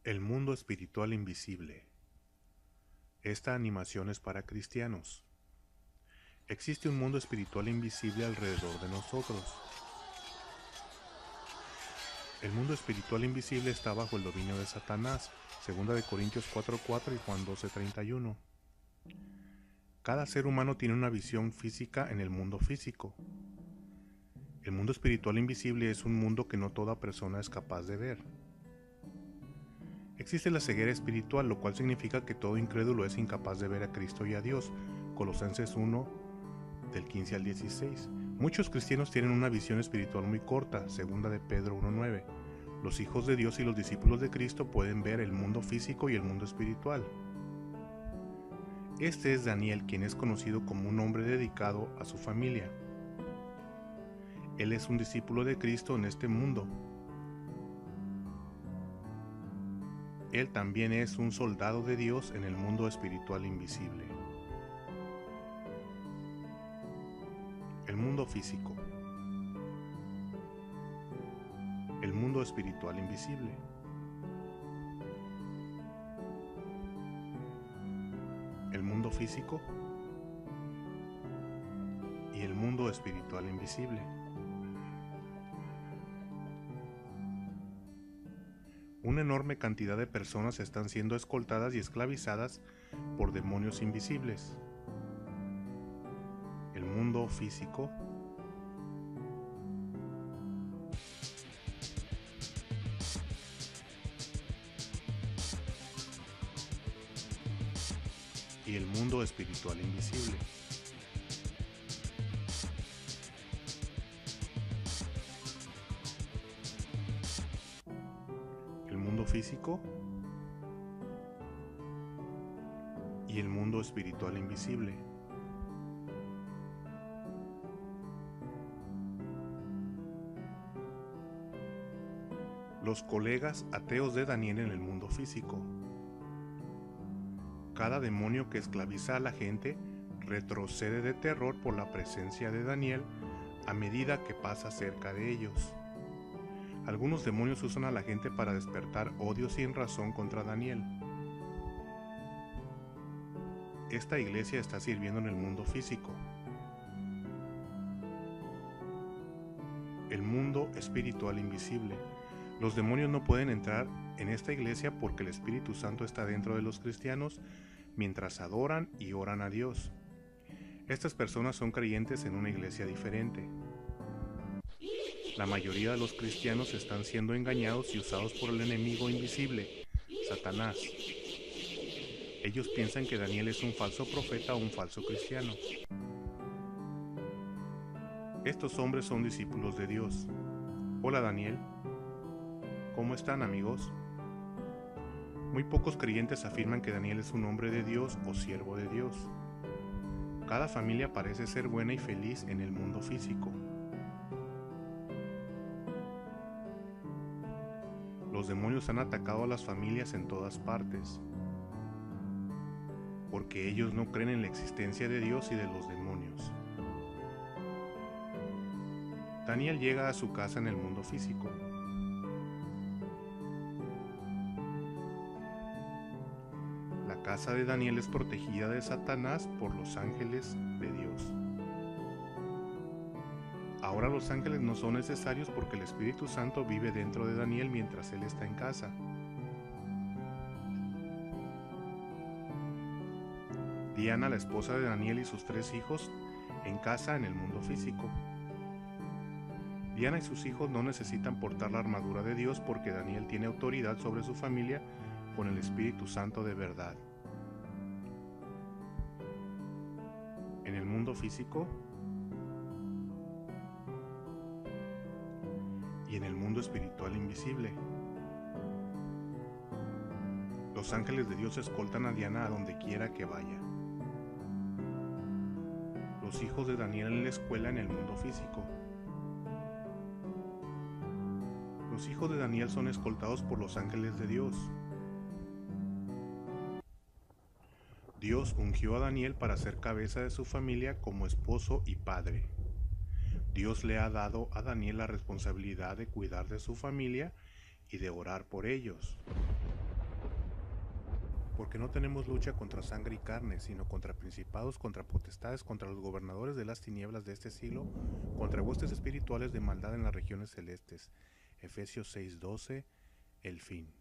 El mundo espiritual invisible. Esta animación es para cristianos. Existe un mundo espiritual invisible alrededor de nosotros. El mundo espiritual invisible está bajo el dominio de Satanás, 2 Corintios 4:4 y Juan 12:31. Cada ser humano tiene una visión física en el mundo físico. El mundo espiritual invisible es un mundo que no toda persona es capaz de ver. Existe la ceguera espiritual, lo cual significa que todo incrédulo es incapaz de ver a Cristo y a Dios. Colosenses 1, del 15 al 16. Muchos cristianos tienen una visión espiritual muy corta, 2 de Pedro 1:9. Los hijos de Dios y los discípulos de Cristo pueden ver el mundo físico y el mundo espiritual. Este es Daniel, quien es conocido como un hombre dedicado a su familia. Él es un discípulo de Cristo en este mundo. Él también es un soldado de Dios en el mundo espiritual invisible. El mundo físico. El mundo espiritual invisible. El mundo físico y el mundo espiritual invisible. Una enorme cantidad de personas están siendo escoltadas y esclavizadas por demonios invisibles. El mundo físico y el mundo espiritual invisible. El mundo físico y el mundo espiritual invisible. Los colegas ateos de Daniel en el mundo físico. Cada demonio que esclaviza a la gente retrocede de terror por la presencia de Daniel a medida que pasa cerca de ellos. Algunos demonios usan a la gente para despertar odio sin razón contra Daniel. Esta iglesia está sirviendo en el mundo físico. El mundo espiritual invisible. Los demonios no pueden entrar en esta iglesia porque el Espíritu Santo está dentro de los cristianos mientras adoran y oran a Dios. Estas personas son creyentes en una iglesia diferente. La mayoría de los cristianos están siendo engañados y usados por el enemigo invisible, Satanás. Ellos piensan que Daniel es un falso profeta o un falso cristiano. Estos hombres son discípulos de Dios. Hola Daniel. ¿Cómo están, amigos? Muy pocos creyentes afirman que Daniel es un hombre de Dios o siervo de Dios. Cada familia parece ser buena y feliz en el mundo físico. Los demonios han atacado a las familias en todas partes, porque ellos no creen en la existencia de Dios y de los demonios. Daniel llega a su casa en el mundo físico. La casa de Daniel es protegida de Satanás por los ángeles de Dios. Ahora los ángeles no son necesarios porque el Espíritu Santo vive dentro de Daniel mientras él está en casa. Diana, la esposa de Daniel y sus 3 hijos, en casa en el mundo físico. Diana y sus hijos no necesitan portar la armadura de Dios porque Daniel tiene autoridad sobre su familia con el Espíritu Santo de verdad. En el mundo físico y en el mundo espiritual invisible. Los ángeles de Dios escoltan a Diana a donde quiera que vaya. Los hijos de Daniel en la escuela en el mundo físico. Los hijos de Daniel son escoltados por los ángeles de Dios. Dios ungió a Daniel para ser cabeza de su familia como esposo y padre. Dios le ha dado a Daniel la responsabilidad de cuidar de su familia y de orar por ellos. porque no tenemos lucha contra sangre y carne, sino contra principados, contra potestades, contra los gobernadores de las tinieblas de este siglo, contra huestes espirituales de maldad en las regiones celestes. Efesios 6:12, el fin.